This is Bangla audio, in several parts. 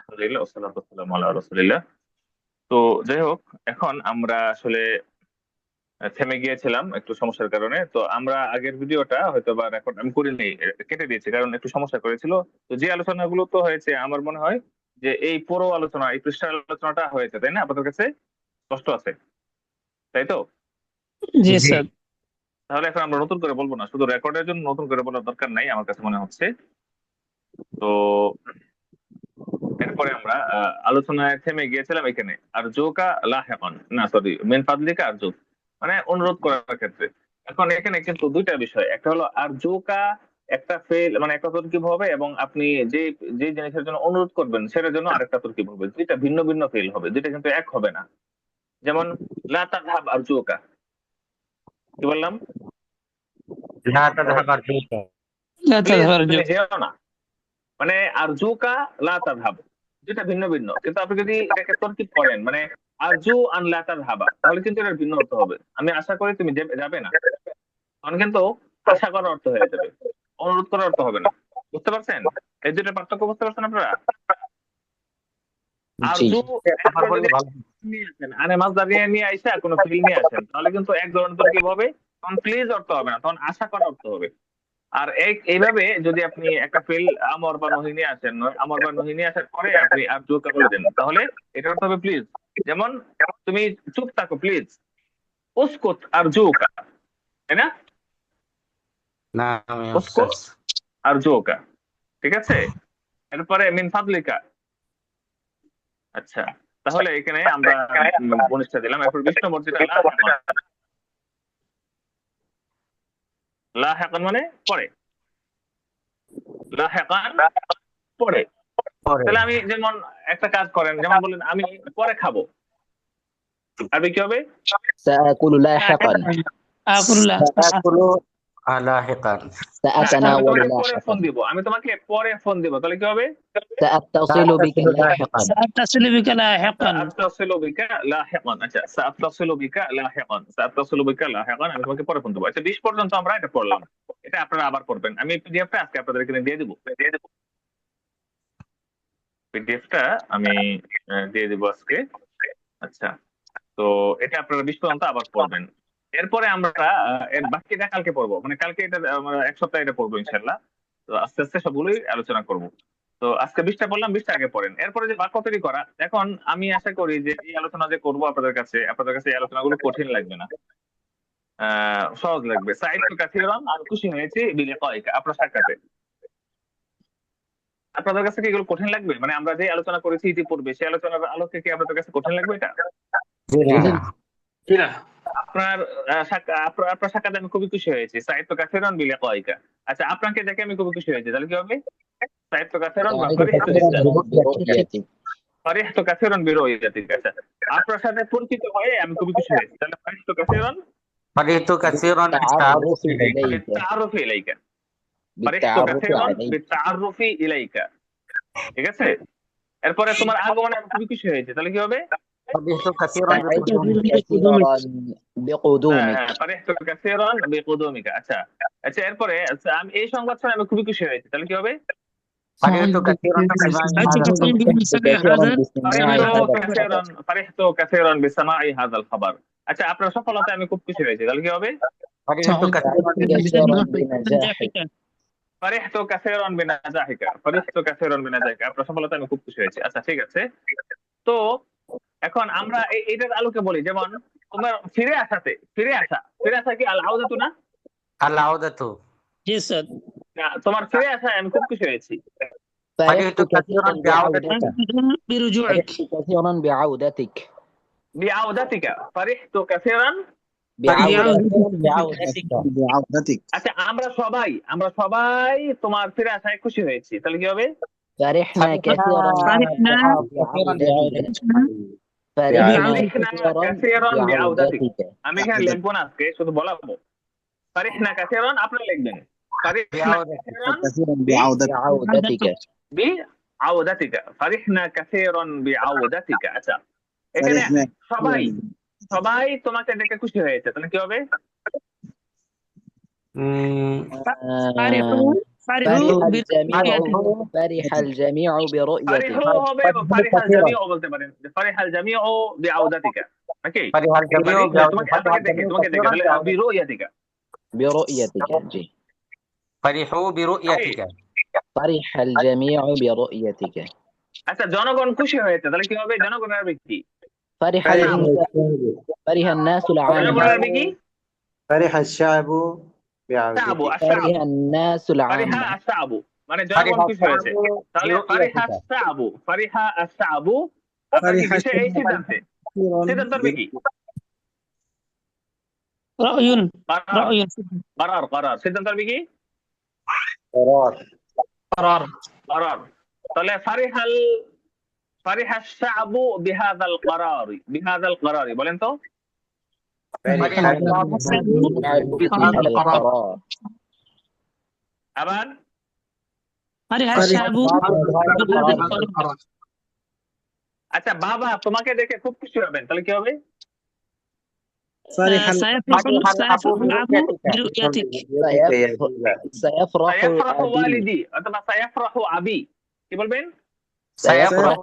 আলহামদুলিল্লাহ ওয়াসসালাতু ওয়াসসালামু আলা রাসূলিল্লাহ। তো যাই হোক, এখন আমরা আসলে থেমে গিয়েছিলাম একটু সমস্যার কারণে। তো আমরা আগের ভিডিওটা হয়তোবা রেকর্ড আমি করিনি, কেটে দিয়েছি কারণ একটু সমস্যা করেছিল। তো যে আলোচনাগুলো তো হয়েছে আমার মনে হয় যে এই পুরো আলোচনা, এই পৃষ্ঠার আলোচনাটা হয়েছে, তাই না? আপনাদের কাছে স্পষ্ট আছে, তাই তো? জি জি। স্যার। তাহলে এখন আমরা নতুন করে বলবো না, শুধু রেকর্ডের জন্য নতুন করে বলার দরকার নাই আমার কাছে মনে হচ্ছে। তো এরপরে আমরা আলোচনায় থেমে গিয়েছিলাম এখানে, আর জোকা লাহেকান, না সরি, মেন ফাদলিকা আর জোক, মানে অনুরোধ করার ক্ষেত্রে। এখন এখানে কিন্তু দুইটা বিষয়, একটা হলো আর জোকা একটা ফেল, মানে একটা তরকিব হবে, এবং আপনি যে যে জিনিসের জন্য অনুরোধ করবেন সেটার জন্য আরেকটা তরকিব হবে, দুইটা ভিন্ন ভিন্ন ফেল হবে, দুইটা কিন্তু এক হবে না। যেমন লা তাযহাব আর জোকা, কি বললাম? লা তাযহাব আরজুকা। لا প্লিজ تظهر তুমি جو যেও না, মানে আরজুকা লা তাযহাব, যেটা ভিন্ন ভিন্ন। কিন্তু আপনি যদি এটাকে তরকিব করেন, মানে আরজু আন লা তাযহাবা, তাহলে কিন্তু এটার ভিন্ন অর্থ হবে, আমি আশা করি তুমি যাবে না, তখন কিন্তু আশা করার অর্থ হয়ে যাবে, অনুরোধ করার অর্থ হবে না। বুঝতে পারছেন এই দুটো পার্থক্য? বুঝতে পারছেন আপনারা? জি। আরজু আবার একবার বললে যদি ভালো। নিয়ে আসেন, আনে মাসদার নিয়ে আইসা কোনো ফিল নিয়ে আসেন, তাহলে কিন্তু এক ধরনের তরকিব হবে, তখন প্লিজ অর্থ হবে না, তখন আশা করার অর্থ হবে। আর এইভাবে যদি আপনি একটা ফিল আমর বা নহি নিয়ে আসেন, আমর বা নহি নিয়ে আসার পরে আপনি আর জোকা বলে দেন, তাহলে এটা অর্থ হবে প্লিজ। যেমন তুমি চুপ থাকো প্লিজ, উস্কুত আর জোকা, তাই না? নাম ইয়া উস্কুত উস্তাজ। আর জোকা, ঠিক আছে? এরপরে মিন ফাদলিকা। আচ্ছা, তাহলে এখানে আমরা বনিশটা দিলাম। এরপর বিষ্ণু মর্জিটা লাহেকান। লাহেকান মানে পরে, লাহেকান পরে। পরে তাহলে আমি যেমন একটা কাজ করেন, যেমন বলেন আমি পরে খাবো, আরবি কি হবে? سآكل لاحقا. آكل لا তাকুলু লাহিকান। হ্যাঁ, আমি سأتناول তোমাকে পরে لاحقا. ফোন দিব, আমি তোমাকে পরে ফোন দিব, তাহলে কি হবে? سأتصل بك তাকুলু لاحقا. سأتصل بك لاحقا سأتصل بك لاحقا। আচ্ছা, سأتصل بك لاحقا، سأتصل بك لاحقا, আমি তোমাকে পরে ফোন দেবো। আচ্ছা, 20 পর্যন্ত আমরা এটা পড়লাম, এটা আপনারা আবার পড়বেন। আমি পিডিএফটা আজকে আপনাদের এখানে দিয়ে দিব, পিডিএফটা আমি দিয়ে দিব আজকে। আচ্ছা, তো এটা আপনারা 20 পর্যন্ত আবার পড়বেন। এরপরে আমরা এর বাকিটা কালকে পড়বো, মানে কালকে এটা আমরা এক সপ্তাহ এটা পড়বো ইনশাল্লাহ। তো আস্তে আস্তে সবগুলোই আলোচনা করব। তো আজকে 20টা বললাম, 20টা আগে পড়েন। এরপরে যে বাক্য তৈরি করা, এখন আমি আশা করি যে এই আলোচনা যে করবো আপনাদের কাছে এই আলোচনাগুলো কঠিন লাগবে না, সহজ লাগবে। সাইদতু কাসীরান, আমি খুশি হয়েছি বিলিকাইকা, আপনার সাক্ষাতে। আপনাদের কাছে কি এগুলো কঠিন লাগবে? মানে আমরা যে আলোচনা করেছি ইতিপূর্বে, সেই আলোচনার আলোকে কি আপনাদের কাছে কঠিন লাগবে এটা? জি না। لا আপনার আপনার সাক্ষাতে আমি খুবই খুশি হয়েছি, সাইদতু কাসীরান বিলিকাইকা। আচ্ছা, আপনাকে দেখে আমি খুবই খুশি হয়েছি, তাহলে কি হবে? সাইদতু কাসীরান বা سعيد ফারিহতু জিদ্দান। كثيرا برؤيتك. ফারিহতু কাসীরান বিরুইয়াতিকা। আচ্ছা, আপনার সাথে পরিচিত হয়ে আমি খুবই খুশি হয়েছি, তাহলে ফারিহতু কাসীরান ফারিহতু কাসীরান بالتعرف ইলাইকা। عليك. বিত্তাআরুফি ইলাইকা। ফারিহতু بالتعرف কাসীরান عليك. বিত্তাআরুফি ইলাইকা, ঠিক আছে? এরপরে তোমার আগমনে আমি খুবই খুশি হয়েছি, তাহলে কি হবে? ফারিহতু কাসীরান سعيد বিকুদুমিকা। كثيرا হ্যাঁ بقدومك. হ্যাঁ, ফারিহতু কাসীরান বিকুদুমিকা। আচ্ছা আচ্ছা, এরপরে আচ্ছা, আমি এই সংবাদ শুনে আমি খুবই খুশি হয়েছি, তাহলে কি হবে? ফারিহতু কাসীরান বিসমাই سعدت হাযা। كثيرا بسماع كثيرا هذا باستماع هذا الخبر. ফারিহতু কাসীরান বিসামাই হাযাল খাবার। আচ্ছা, আপনার সফলতায় আমি খুব খুশি হয়েছি, তাহলে কি হবে? ফারিহতু سعدت কাসীরান كثيرا بنجاحك. ফারিহতু কাসীরান বিনাজাহিকা, ফারিহতু কাসীরান বিনাজাহিকা, আপনার সফলতায় আমি খুব খুশি হয়েছি। আচ্ছা, ঠিক আছে। তো এখন আমরা এটার আলোকে বলি, যেমন তোমার ফিরে আসা কি আল আউদাতু না? আল আউদাতু। जी सर না, তোমার ফিরে আসায় আমি খুব খুশি হয়েছি। فرحت ফারিহতু كثيرا কাসীরান বিআউদাতিকা। بعودتك. برجوعك فرحت كثيرا بعودتك. বিআউদাতিকা, ফারিহতু কাসীরান। بعودتك. بعودتك. আচ্ছা, আমরা সবাই তোমার ফিরে আসায় খুশি হয়েছি, তাহলে কি হবে? فرحنا كثيرا فرحنا بعودتك. فرحنا ফারিহনা কাসীরান বিআউদাতিক। بعودتك. আমি এখানে লিখবো না আজকে, শুধু বলাবো। ফারিহনা কাসীরান আপনি লিখবেন, ফারিহনা কাসীরান كثيرا بعودتك. بعودتك. বিআউদাতিকা, ফারিহনা কাসীরান বিআউদাতিকা। আচ্ছা, এখানে فرحنا সবাই সবাই তোমাকে দেখে খুশি হয়েছে, তাহলে কি হবে? فرحوا فرحوا فرح الجميع برؤيتك ফারিহু হবে বা ফারিহাল জামিউ বলতে পারেন, যে ফারিহাল জামিউ বিআউদাতিকা, নাকি? فرح الجميع তোমাকে দেখে তাহলে বিরুয়াতিকা। برؤيتك جي فرحوا برؤيتك فرح الجميع برؤيتك আচ্ছা, জনগণ খুশি হয়েছে, তাহলে কি হবে? জনগণের আরবি কি? فرح فرح الناس জনগণের العامة আরবি কি? فرح الشعب শাবু, بعودته আশাব, فرح الناس ফারিহা العامة আশাবু, মানে জনগণ খুশি হয়েছে। তাহলে ফারিহা আশাবু, ফারিহা আশাবু, আপনার কি বিষয় এই সিদ্ধান্তে? সিদ্ধান্ত আরবি কি? رأي কারার, رأي কারার। সিদ্ধান্ত আরবি কি? قرار কারার। তাহলে ফারিহা শাবু বিহাদাল কারারি, বলেন তো। القرار আবার فرح الشعب بهذا القرار আচ্ছা, বাবা তোমাকে দেখে খুব খুশি হবেন, তাহলে কি হবে? سيفرح الأب برؤيتك سيفرح সায়াফরাহু أبي ওয়ালিদি অথবা সায়াফরাহু আবি, কি বলবেন? سيفرح سيفرح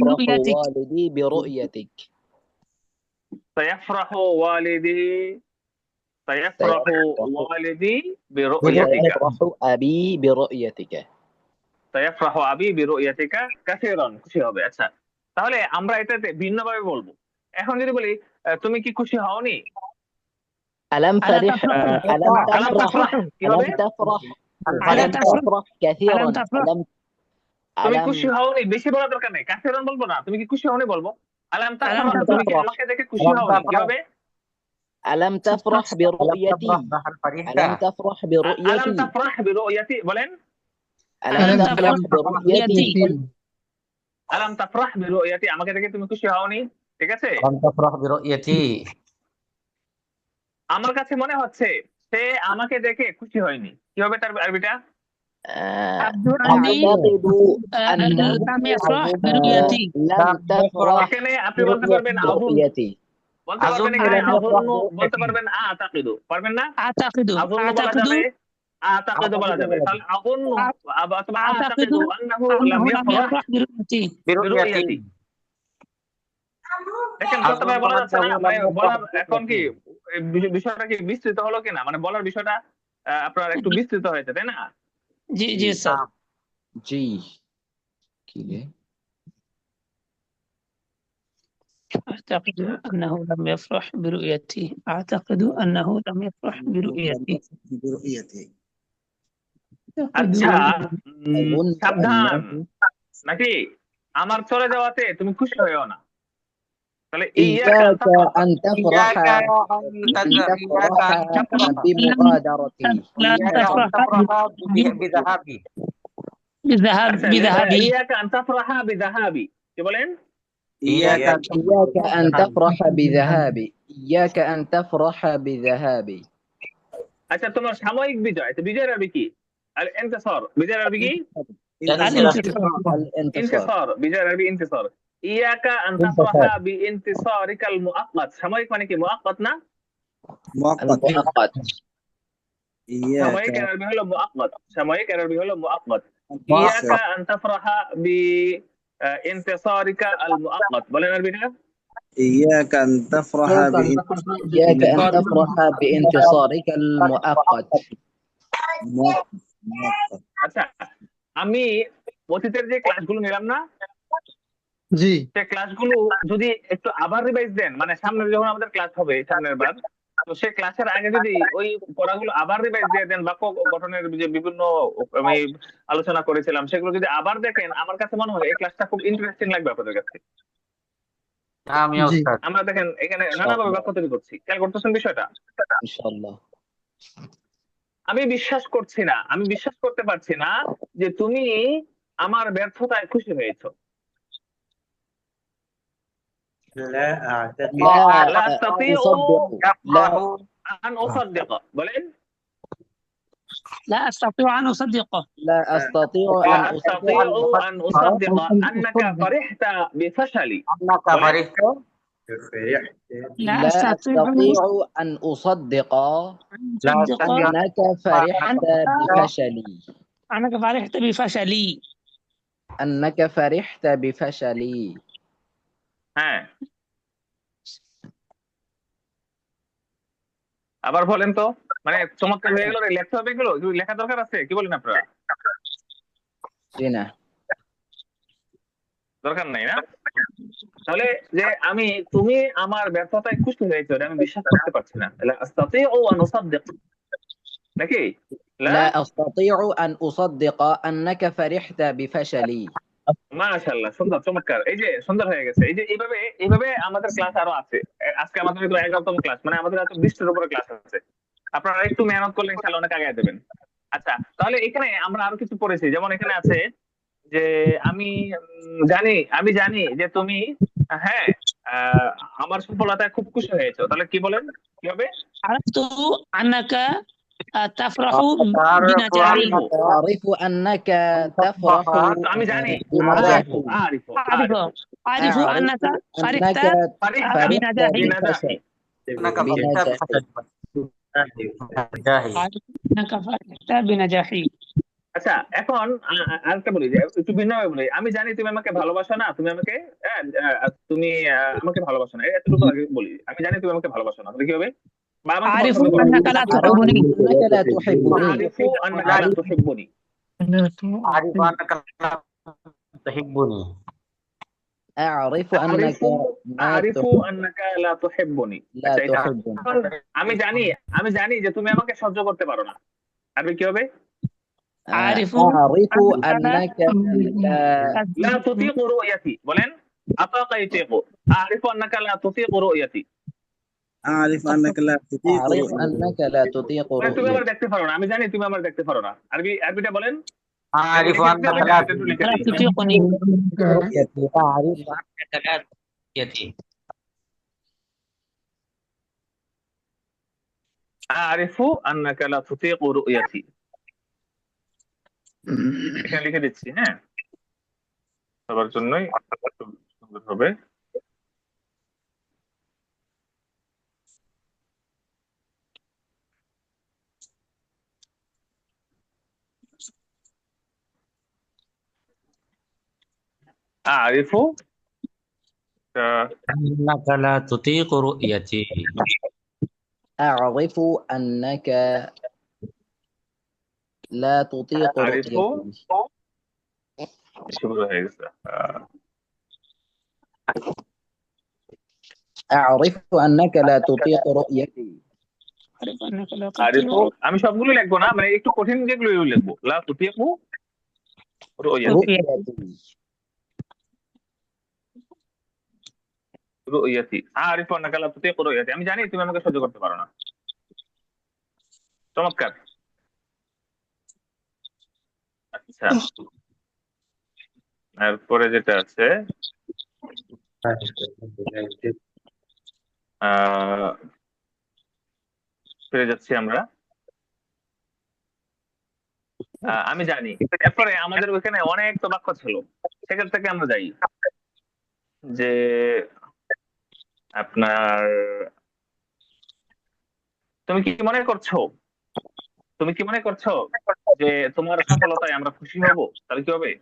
برؤيتك والدي برؤيتك সায়াফরাহু ওয়ালিদি বিরুয়াতিকা, سيفرح أبي برؤيتك সায়াফরাহু আবি বিরুয়াতিকা কাসীরান, খুশি হবে। আচ্ছা, তাহলে আমরা এটাতে ভিন্নভাবে বলবো। এখন যদি বলি তুমি কি খুশি হওনি? ألم فرح আলাম তাফরাহ, কি হবে? ألم تفرح كثيرا ألم تفرح؟ তুমি ألم খুশি হওনি বেশি বলা দরকার নেই, কাসীরান বলবো না, তুমি কি খুশি হওনি বলবো। আলাম তাফরাহ, আলাম তুমি কি তাফরাহ। আমাকে দেখে খুশি হওনি, কি হবে? ألم تفرح برؤيتي ألم تفرح আলাম برؤيتي তাফরাহ বিরুয়াতি, বলেন। ألم تفرح برؤيتي আলাম তাফরাহ বিরুয়াতি, আমাকে দেখে তুমি খুশি হওনি, ঠিক আছে? لم تفرح برؤيتي আমার কাছে মনে হচ্ছে সে আমাকে দেখে খুশি হয়নি, কি হবে তার আরবিটা? أعتقد أنه لم يفرح برؤيتي لم تفرح এখানে আপনি বলতে পারবেন আযুন, برؤيتي বলতে পারবেন এখানে আযুন্নু, বলতে পারবেন আতাকিদু, পারবেন না? أعتقد আযুন্নু বলা যাবে, আতাকিদু বলা যাবে। তাহলে আযুন্নু অথবা আতাকিদু আন্নাহু লাম ইয়াফরাহ يفرح برؤيتي বিরুয়াতি। দেখেন কতবার বলা যাচ্ছে না, মানে বলার এখন কি বিষয়টা কি বিস্তৃত হলো কিনা, মানে বলার বিষয়টা আপনার একটু বিস্তৃত হয়েছে, তাই না? जी सर जी كده أعتقد أنه لم يفرح برؤيتي أعتقد أنه لم يفرح برؤيتي আচ্ছা, أظن সাবধান, أنه নাকি আমার চলে যাওয়াতে তুমি খুশি হয়েও না। তাহলে إياك أن تفرح بمغادرتي لا تفرح بذهابي بذهابي ইয়াকা আন তাফরাহা বিযাহাবি, কি বলেন? إياك إياك أن تفرح بذهابي إياك أن تفرح بذهابي আচ্ছা, তোমার সাময়িক বিজয়, তো বিজয়ের আরবি কি? আল ইনতিসার, বিজয়ের আরবি কি? الانتصار ইনতিসার, বিজয়ের আরবি ইনতিসার। ইয়াকা আন তাফরাহা বিইনতিসারিকাল মুআক্কাত, সাময়িক মানে কি? মুআক্কাত না? المؤقت সাময়িক এর আরবি হলো মুআক্কাত, সাময়িক এর আরবি হলো মুআক্কাত। ইয়াকা আন তাফরাহা বিইনতিসারিকা আল মুআক্কাত, বলেন আরবিটা। إياك أن تفرح إياك أن تفرح بانتصارك المؤقت আচ্ছা, আমি অতীতের যে ক্লাসগুলো নিলাম না, জি সে ক্লাসগুলো যদি একটু আবার রিভাইজ দেন, মানে সামনে যখন আমাদের ক্লাস হবে সামনের বার, তো সেই ক্লাসের আগে যদি ওই পড়াগুলো আবার রিভাইজ দিয়ে দেন, বাক্য গঠনের যে বিভিন্ন আমি আলোচনা করেছিলাম সেগুলো যদি আবার দেখেন, আমার কাছে মনে হয় এই ক্লাসটা খুব ইন্টারেস্টিং লাগবে আপনাদের কাছে। نعم يا أستاذ আমরা দেখেন এখানে নানাভাবে বাক্য তৈরি করছি, খেয়াল করতেছেন বিষয়টা? إن شاء الله আমি বিশ্বাস করছি না, আমি বিশ্বাস করতে পারছি না যে তুমি আমার ব্যর্থতায় খুশি হয়েছো। لا أعتقد لا أستطيع لا أن أصدق، বলেন। لا أستطيع أن أصدقه لا أستطيع لا أن أستطيع أن أصدق أنك فرحت بفشلي، أنك فرحت فرحت لا لا أستطيع أستطيع أن أصدق أن لا أصدق أستطيع أنك فرحت بفشلي. أنك فرحت بفشلي أنك فرحت بفشلي. হ্যাঁ, আবার বলেন তো, মানে চমৎকার হয়ে গেল রে, লেখতে হবে এগুলো, এগুলো লেখা দরকার আছে, কি বলেন আপনারা? জিনা। দরকার নাই না? তাহলে যে তুমি আমার ব্যর্থতায় খুশি হয়েছো, এটা আমি বিশ্বাস করতে পারছি না। লা আস্তাতিউ আন উসাদ্দিক, নাকি? লা لا أستطيع أن أصدق أنك فرحت بفشلي. মাশাআল্লাহ, সুন্দর, চমৎকার, এই যে সুন্দর হয়ে গেছে। এই যে এইভাবে আমাদের ক্লাস আরো আছে। আজকে আমাদের এগুলো 11তম ক্লাস, মানে আমাদের আরো 20টার উপরে ক্লাস আছে। আপনারা একটু মেহনত করলে ইনশাআল্লাহ অনেক আগে দেবেন। আচ্ছা, তাহলে এখানে আমরা আরো কিছু পড়েছি, যেমন এখানে আছে যে আমি জানি যে তুমি, হ্যাঁ, আহ, আমার সফলতায় খুব খুশি হয়েছো। তাহলে কি বলেন, কি হবে? عرفت أنك تفرح أعرف بنجاحي أنك أعرف أنك تفرح আমি জানি, بنجاحي. আরিফ أعرف أعرف أعرف أنك فرحت أنك فرحت بنجاحي بنجاحي أنك بنجاحي. بنجاحي أعرف أنك فرحت بنجاحي আচ্ছা, এখন আরেকটা বলি, যে একটু ভিন্নভাবে বলি। আমি জানি তুমি আমাকে ভালোবাসো না, তুমি আমাকে তুমি আমাকে ভালোবাসো না, এতটুকু আগে বলি। আমি জানি তুমি আমাকে ভালোবাসো না, তাহলে কি হবে? বা আমাকে أعرف পছন্দ করো না। أنك لا أعرف تحبني أنك لا تحبني. আরিফু আন্নাকা লা তুহিব্বুনি। أعرف أنك لا تحبني أعرف أنك আরিফু আন্নাকা লা তুহিব্বুনি। لا আচ্ছা, এটা تحبني. এখন আমি জানি যে তুমি আমাকে সহ্য করতে পারো না। আরবি কি হবে? أعرف أعرف أنك أنك লা তুতিকু রুয়াতি, বলেন। আতাকা ইতিকু। আরিফু আন্নাকা লা তুতিকু রুয়াতি। أعرف أنك لا تطيق أعرف رؤيتي. أنك لا تطيق মানে তুমি আমার رؤيتي. দেখতে পারো না, আমি জানি তুমি আমার দেখতে পারো না। আরবিটা বলেন। أعرف أنك لا لا تطيقني رؤيتي. أعرف أنك لا تحبني আরিফু আন্নাকা লা তুতিকু রুয়াতি। এখানে লিখে দিচ্ছি, হ্যাঁ, সবার জন্যই একটু সুন্দর হবে। আরিফু أنك لا تطيق رؤيتي أعرف أنك لا تطيق আরিফু رؤيتي. শুরু হয়ে গেছে। أعرف أنك لا تطيق رؤيتي. أعرف أنك لا আরিফু, تطيق আমি সবগুলো লিখবো না, মানে একটু কঠিন যেগুলো লিখবো। লা তুতিকু রুয়াতি, رؤيتي. রুয়াতি। আরিফু আন্নাকা লা তুতিকু রুয়াতি, আমি জানি তুমি আমাকে সহ্য করতে পারো না। চমৎকার। আচ্ছা, এরপরে যেটা আছে, ফিরে যাচ্ছি আমরা। আমি জানি। এরপরে আমাদের ওখানে অনেক তো বাক্য ছিল, সেখান থেকে আমরা যাই যে আপনার তুমি কি মনে করছো যে তোমার সফলতায় আমরা খুশি হব? তাহলে কি হবে?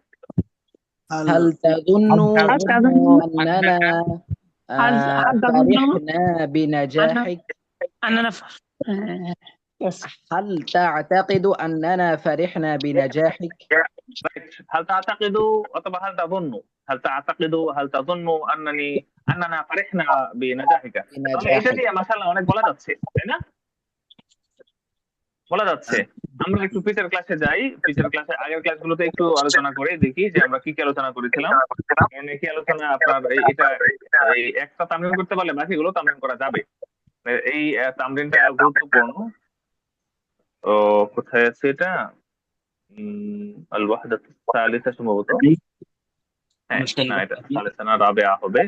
هل تظن هل تظن أننا هل تظن فرحنا بنجاحك؟ أننا يس هل تعتقد أننا فرحنا بنجاحك؟ هل تعتقد অথবা هل تظن هل تظن أننا فرحنا بنجاحك؟ তাহলে এটা দিয়ে মাশাআল্লাহ অনেক বলা যাচ্ছে, তাই না? বলা যাচ্ছে। আমরা একটু পিছের ক্লাসে যাই, পিছের ক্লাসে আগের ক্লাসগুলোতে একটু আলোচনা করে দেখি যে আমরা কি কি আলোচনা করেছিলাম। কি আলোচনা আপনার এটা এই একটা তামরিন করতে পারলে বাকিগুলো তামরিন করা যাবে। এই তামরিনটা গুরুত্বপূর্ণ। তো কোথায় আছে এটা? আল ওয়াহদাত সালিসা সম্ভবত। হ্যাঁ, না, এটা সালিসা না, রাবিআ হবে।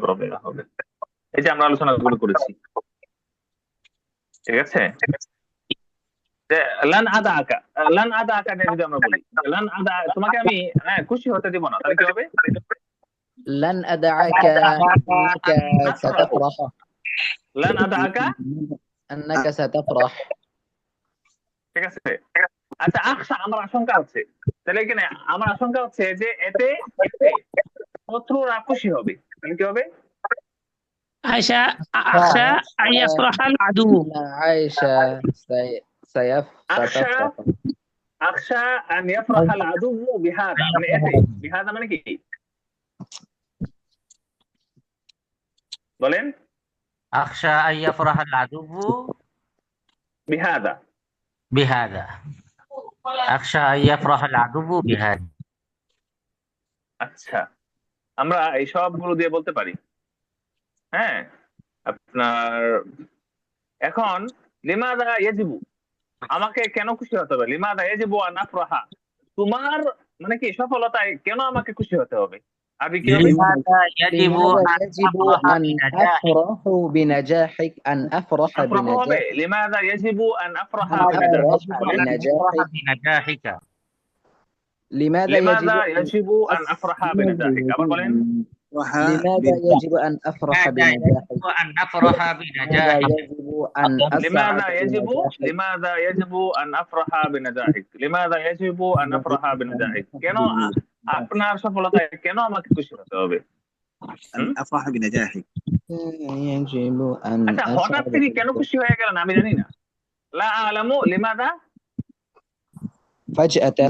রাবিআ হবে। এই যে আমরা আলোচনাগুলো করেছি, ঠিক আছে? লান আদা আকা নিয়ে যদি আমরা বলি, লান আদা, তোমাকে আমি খুশি হতে দিব না, তাহলে কি হবে? لن أدعك أنك ستفرح লান আদাকা, أنك ستفرح ঠিক আছে। আচ্ছা, আখশা আমার আশঙ্কা হচ্ছে, তাহলে এখানে আমার আশঙ্কা হচ্ছে যে এতে এতে শত্রুরা খুশি হবে, তাহলে কি হবে? عائشة أخشى أن يفرح العدو أن عائشة আখশা ستفرح আখশা আন ইয়াফরাহাল আদুউ বিহাদা, মানে এতে, বিহাদা মানে কি বলেন? أخشى أن يفرح العدو বিহাদা। بهذا أخشى أن يفرح العدو بهذا আচ্ছা, আমরা এই সবগুলো দিয়ে বলতে পারি। হ্যাঁ, আপনার এখন লিমাদা ইয়াজিবু, আমাকে কেন খুশি হতে হবে? লিমাদা ইয়াজিবু আন আফরাহা, তোমার মানে কি সফলতায় কেন আমাকে খুশি হতে হবে? আরবি কি হবে? لماذا يجب لماذا أن يجب أفرح أن بنجاحك أفرح بنجاحك أن أفرح আফরাহা হবে بنجاحك লিমাদা ইয়াজিবু আন আফরাহা أن বিনাজাহিক। أفرح বলেন, بنجاحك بنجاحك لماذا লিমাদা يجب ইয়াজিবু আন আফরাহা বিনাজাহিক। আবার বলেন, لماذا يجب أن أفرح لماذا بنجاحك يجب أن أفرح لماذا بنجاحك يجب أن أسعد লিমাদা ইয়াজিবু بنجاحك লিমাদা ইয়াজিবু আন আফরাহা বিনাজাহিক, লিমাদা ইয়াজিবু আন আফরাহা বিনাজাহিক, কেন আপনার সফলতায় কেন আমাকে খুশি হতে হবে? أن أفرح بنجاحك يجب أن আচ্ছা, হঠাৎ أسعد তিনি কেন খুশি হয়ে গেলেন আমি জানি না। লা আলামু লিমাদা فجأة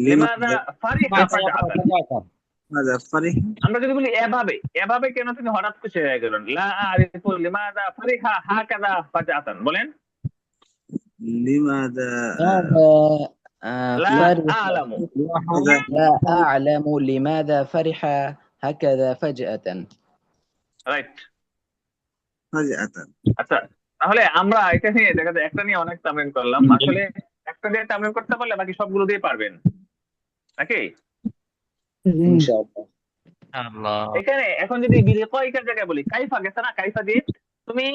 লিমাদা ফারিহা ফাজআতান। ماذا فرح আমরা যদি বলি এভাবে, এভাবে কেন তিনি হঠাৎ খুশি হয়ে গেলেন? লা আরিফু লিমাদা ফারিহা হাকাযা ফাজআতান। বলেন, لماذا ماذا লা فرح আলামু। لا أعلم لماذا فرح هكذا فجأة রাইট। فجأة আচ্ছা, তাহলে আমরা এটা নিয়ে দেখা যায় একটা নিয়ে অনেক তামরিন করলাম। আসলে একটা দিয়ে তামরিন করতে পারলে বাকি সবগুলো দিয়ে পারবেন নাকি? إن شاء الله الله এখানে এখন যদি বিলিকাইকার জায়গায় বলি, কাইফা গেছে না, কাইফা দিয়ে তুমি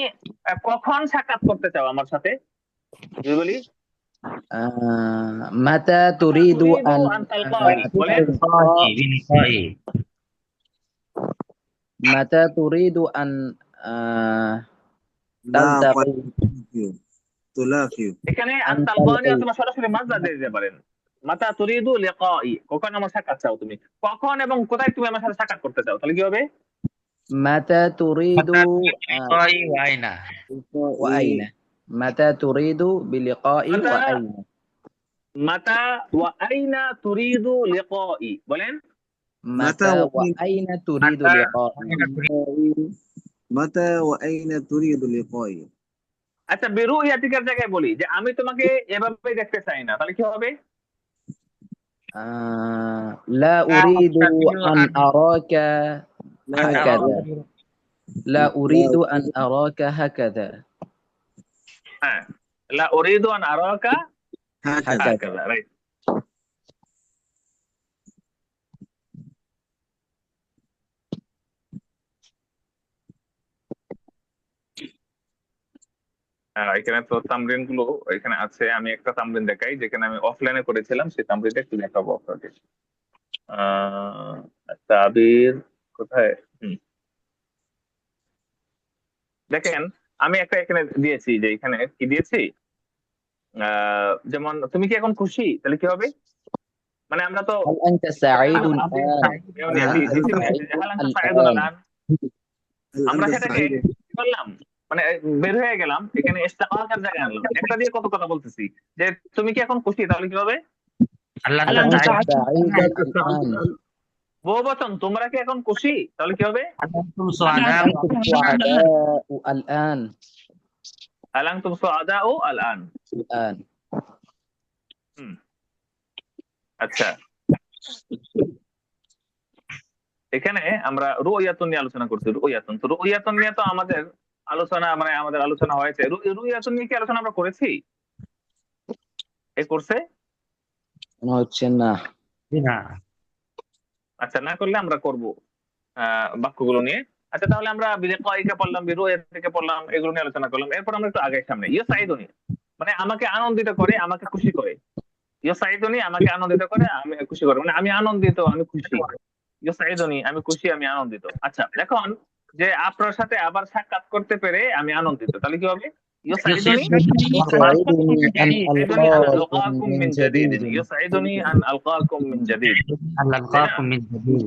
কখন সাক্ষাৎ করতে চাও আমার সাথে? যদি বলি متى تريد أن তালকানি, বলেন بلقائي متى تريد أن لا تلتقي تلاقي এখানে আনতালকানি তোমরা সরাসরি মাজদা দিয়ে দিতে পারেন। মাতা তুরিদু লিকাই, কখন আমার সাক্ষাৎ চাও তুমি, কখন এবং কোথায় তুমি আমার সাথে সাক্ষাৎ করতে চাও, তাহলে কি হবে? متى تريد بلقائي وأين وأين متى تريد بلقائي متى؟ وأين মাতা ওয়া আইনা তুরিদু লিকাই, বলেন متى وأين تريد متى؟ لقائي متى وأين تريد لقائي আচ্ছা, বিরুইয়াতিকার জায়গায় বলি যে আমি তোমাকে এভাবে দেখতে চাই না, তাহলে কি হবে? لا أريد أن أراك هكذا لا أريد أن أراك هكذا হ্যাঁ, লা উরিদু আন আরাকা هكذا হাকাযা, রাইট। এখানে তো তামরিন গুলো এখানে আছে, আমি একটা তামরিন দেখাই যেখানে আমি অফলাইনে করেছিলাম, সেই তামরিনটা একটু দেখাবো আপনাকে। তাবির কোথায়? দেখেন, আমি একটা এখানে দিয়েছি, যে এখানে কি দিয়েছি, যেমন তুমি কি এখন খুশি, তাহলে কি হবে? মানে আমরা তো هل أنت سعيد الآن আমরা هل أنت সেটাকে سعيد কি করলাম, মানে বের হয়ে গেলাম, এখানে ইস্তেকালের জায়গায় আনলাম, একটা দিয়ে কত কথা বলতেছি যে তুমি কি এখন খুশি, তাহলে কি হবে? هل هل أنت أنت سعيد الآن বহু বচন, তোমরা কি এখন খুশি, তাহলে কি হবে? أنتم سعداء أنتم سعداء الآن আলান্তুম সুআদাউ আল-আন। الآن আচ্ছা, এখানে আমরা রুয়াতুন নিয়ে আলোচনা করছি। রুয়াতুন, তো রুয়াতুন নিয়ে তো আমাদের আলোচনা, মানে আমাদের আলোচনা হয়েছে। রুয়াতুন নিয়ে কি আলোচনা আমরা করেছি এই কোর্সে? মনে হচ্ছে না। بنا আচ্ছা, না করলে আমরা করব বাক্যগুলো নিয়ে। আচ্ছা, তাহলে আমরা বিলিকাইকে পড়লাম, বিরুয়াতিকে পড়লাম, এগুলো নিয়ে আলোচনা করলাম। এরপর আমরা একটু আগে সামনে ইউসাইদুনি, মানে আমাকে আনন্দিত করে, আমাকে খুশি করে। ইউসাইদুনি আমাকে আনন্দিত করে, আমি খুশি করে, মানে আমি আনন্দিত, আমি খুশি। ইউসাইদুনি আমি খুশি, আমি আনন্দিত। আচ্ছা, এখন যে আপনার সাথে আবার সাক্ষাৎ করতে পেরে আমি আনন্দিত, তাহলে কি হবে? ইউসাইদুনি يسعدني أن يسعدني أن ألقاكم ألقاكم من من جديد، جديد. يسعدني أن ألقاكم من جديد، আল্লাহ তাই না? আলকাকুম মিন জাদীদ।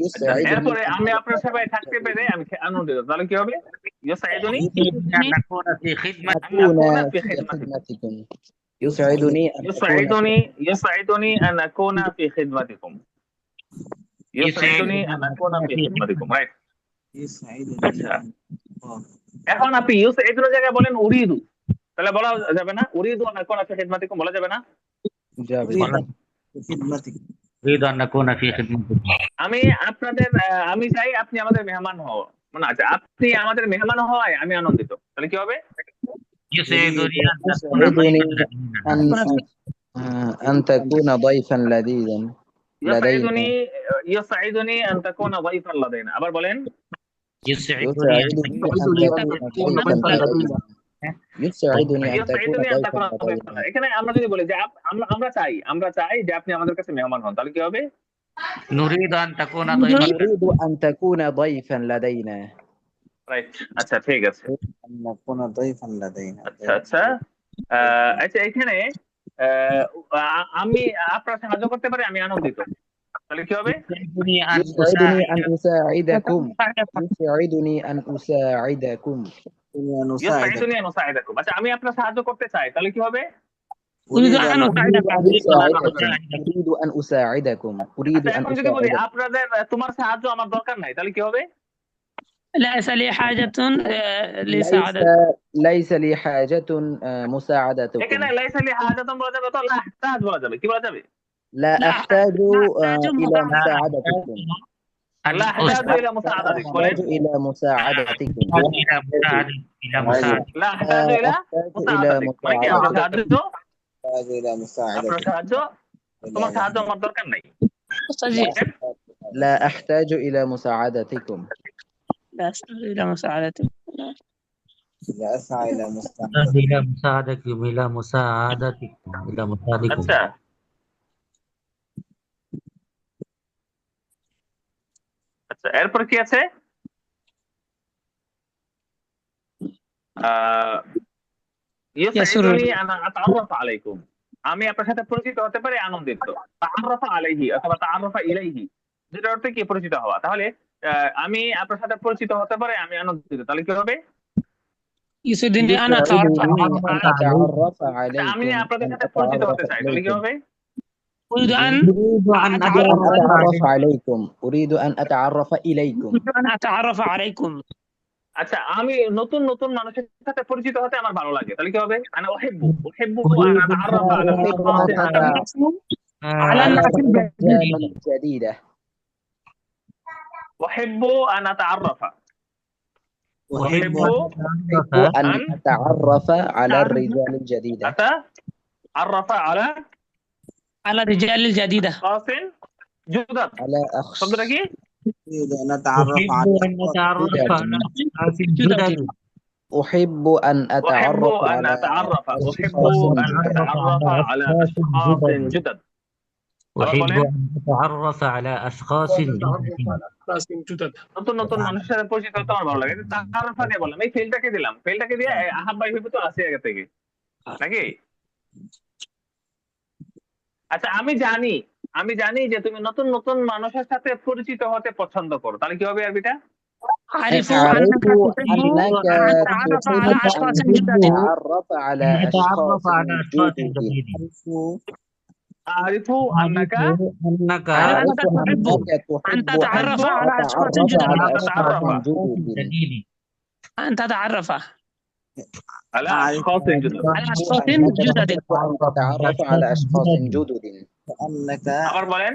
আচ্ছা, يسعدني এরপরে আমি আপনার সেবায় থাকতে পেরে আমি আনন্দিত, তাহলে কি হবে? ইউসাইদুনি ইউসাইদুনি আন নাকুনা ফি খিদমাত أن أكون أكون في في خدمتكم، خدمتكم. يسعدني أن أكون يسعدني أن أكون في خدمتكم، يسعدني أن أكون في خدمتكم، রাইট। يسعدني আচ্ছা, أن এখন আপনি ইউসাইদুনের জায়গায় বলেন উরিদু, তাহলে বলা যাবে না? উরিদু আন আকুনা ফি খিদমাতিকুম বলা যাবে না? جابر. في خدمتك উরিদু আন নাকুনা ফি খিদমাতিকুম। আমি আপনাদের আমি চাই আপনি আমাদের মেহমান হও, মানে আচ্ছা আপনি আমাদের মেহমান হওয়ায় আমি আনন্দিত, তাহলে কি হবে? ইউসাইদুনি আন নাকুনা يسعدني দাইফান লাযীনা। أن تكون ضيفا لذيذا لدينا. يسعدني أن تكون ضيفا لدينا, আবার বলেন। ইউসাইদুনি আন يسعدني أن تكون ضيفا لدينا. يسعدني أن تكون يسعدني أن ضيفا تكون ضيفا لدينا. এখানে আমরা যদি বলি যে আমরা চাই যে আপনি আমাদের কাছে মেহমান হন, তাহলে কি হবে? নুরিদু আন তাকুনা দাইফান। نريد أن تكون ضيفا لدينا. রাইট, আচ্ছা ঠিক আছে। أن نكون ضيفا لدينا. আচ্ছা আচ্ছা আচ্ছা, এখানে আমি আপনার সাহায্য করতে পারি, আমি আনন্দিত, তাহলে কি হবে? ইউসাইদুনি আন يسعدني أن উসাইদুকুম। أساعدكم. يسعدني أن أساعدكم. أن أساعدك. يسعدني أن أساعدكم, আচ্ছা আমি আপনার সাহায্য করতে চাই, তাহলে কি হবে? أريد أن أريد أن أساعدكم. أريد আচ্ছা, أن এখন যদি বলি أساعدكم. আপনাদের তোমার সাহায্য আমার দরকার নাই, তাহলে কি হবে? ليس لي حاجة ليس لسعادة. ليس لي حاجة مساعدتكم. এখানে লাইসা লি হাজাতুন বলা যাবে, তো লা আহতাজ বলা যাবে, কি বলা যাবে? لا أحتاج إلى مساعدة. مساعدتكم. لا أحتاج إلى مساعدتكم، أحتاج إلى مساعدتكم. لا أحتاج إلى مساعدتك, মানে কি আপনার সাহায্য, أحتاج إلى আপনার مساعدتك. সাহায্য, তোমার সাহায্য আমার দরকার নাই। صحيح. لا أحتاج إلى مساعدتكم. لا أستطيع إلى مساعدتك. لا أسعى إلى مساعدتك. আচ্ছা, আচ্ছা এরপর কি আছে? ইউসাইদুনি আনা আতাআররাফ আলাইকুম, আমি আপনার সাথে পরিচিত হতে পারি, আনন্দিত। তাআররাফা আলাইহি অথবা তাআররাফা ইলাইহি, যেটা অর্থ কি পরিচিত হওয়া, তাহলে আমি আপনার সাথে পরিচিত হতে পারি, আমি আনন্দিত, তাহলে কি হবে? يسعدني أن أتعرف يسعدني أن عليكم. أتعرف আমি عليكم. আপনাদের أن সাথে পরিচিত أتعرف হতে চাই, তাহলে কি عليكم. হবে? أريد أن أن أتعرف عليكم. أريد أن أتعرف إليكم. أريد أن أتعرف عليكم. আচ্ছা, আমি নতুন নতুন মানুষের সাথে পরিচিত হতে আমার ভালো লাগে, তাহলে কি হবে? আনা উহিব্বু আন আতাআররাফা আলা আশখাসিন على الناس جديدة. উহিব্বু আন আতাআররাফা أحب أن أتعرف على الرجال الجديدة. أتعرف على الرجال الجديدة. أشخاص جدد, على শব্দটা কি? أريد أن أتعرف على أحب أن أتعرف على أشخاص جدد. নতুন নতুন মানুষের সাথে পরিচিত হতে আমার ভালো লাগে, তাআরফা দিয়ে বললাম, এই ফেলটাকে দিলাম, ফেলটাকে দিয়ে আহাব্বা ইউহিব্বু তো আছে আগে থেকে নাকি? আচ্ছা, আমি জানি যে তুমি নতুন নতুন মানুষের সাথে পরিচিত হতে পছন্দ করো, তাহলে কি হবে আরবিটা? أعرف أنك أنك تحب تحب أن تتعرف على أشخاص أن جدد. تتعرف على أشخاص جدد. أعرف أنك أعرف تحب أنك أن تتعرف على أشخاص تتعرف جدد. على أشخاص جدد. أن تتعرف على أشخاص جدد. على أشخاص جدد. أن تتعرف على أشخاص جدد. أنك আবার বলেন।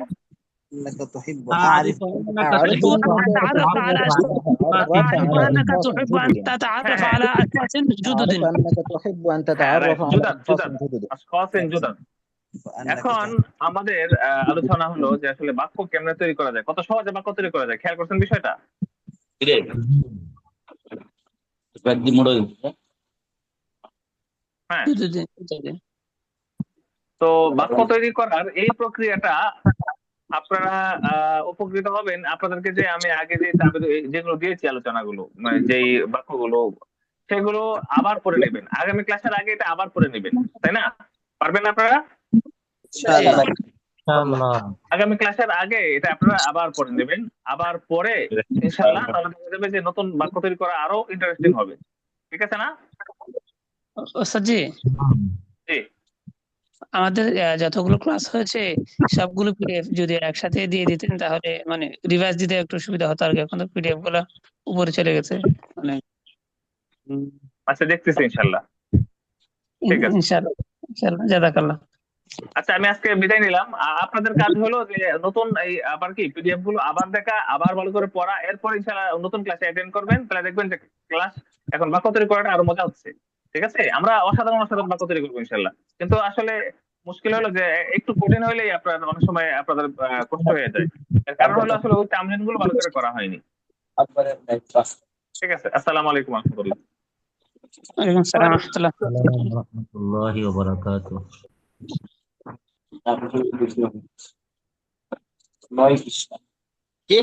أنك تحب. أعرف أنك تحب أن تتعرف على أشخاص. أعرف أنك تحب أن تتعرف على أشخاص جدد. أعرف أنك تحب أن تتعرف على أشخاص جدد. أشخاص جدد. এখন আমাদের আলোচনা হলো যে আসলে বাক্য কেমনে তৈরি করা যায়, কত সহজে বাক্য তৈরি করা যায়, খেয়াল করছেন বিষয়টা? হ্যাঁ, তো বাক্য তৈরি করার এই প্রক্রিয়াটা আপনারা উপকৃত হবেন। আপনাদেরকে যে আমি আগে যে যেগুলো দিয়েছি আলোচনাগুলো, মানে যেই বাক্যগুলো, সেগুলো আবার পড়ে নেবেন। আগামী ক্লাসের আগে এটা আবার পড়ে নেবেন, তাই না? পারবেন আপনারা? ইনশাআল্লাহ। আগামী ক্লাসের আগে এটা আপনারা আবার পড়ে নেবেন। আবার পরে ইনশাআল্লাহ তাহলে দেখা যাবে যে নতুন বাক্য তৈরি করা আরো ইন্টারেস্টিং হবে। ঠিক আছে না? ওস্তাদ জি, জি। আমাদের যতগুলো ক্লাস হয়েছে সবগুলো পিডিএফ যদি একসাথে দিয়ে দিতেন তাহলে মানে রিভাইজ দিতে একটু সুবিধা হতো আর কি। এখন তো পিডিএফ গুলা উপরে চলে গেছে মানে আচ্ছা, দেখতেছি ইনশাআল্লাহ। ঠিক আছে। ইনশাআল্লাহ ইনশাআল্লাহ, জাযাকাল্লাহ। আচ্ছা, আমি আজকে বিদায় নিলাম। আপনাদের কাজ হলো যে নতুন এই আবার কি পিডিএফ গুলো আবার দেখা, আবার ভালো করে পড়া, এরপর ইনশাআল্লাহ নতুন ক্লাসে অ্যাটেন্ড করবেন। তাহলে দেখবেন যে ক্লাস এখন বাক্য তৈরি করাটা আরো মজা হচ্ছে। ঠিক আছে, আমরা অসাধারণ অসাধারণ বাক্য তৈরি করবো ইনশাআল্লাহ। কিন্তু আসলে মুশকিল হলো যে একটু কঠিন হলেই আপনার অনেক সময় আপনাদের কষ্ট হয়ে যায়। এর কারণ হলো আসলে ওই তামরিন গুলো ভালো করে করা হয়নি। ঠিক আছে, আসসালামু আলাইকুম ওয়া রাহমাতুল্লাহ। ওয়ালাইকুম আসসালাম ওয়া রাহমাতুল্লাহ। আসসালামু আলাইকুম ওয়া রাহমাতুল্লাহি ওয়া বারাকাতুহু। কি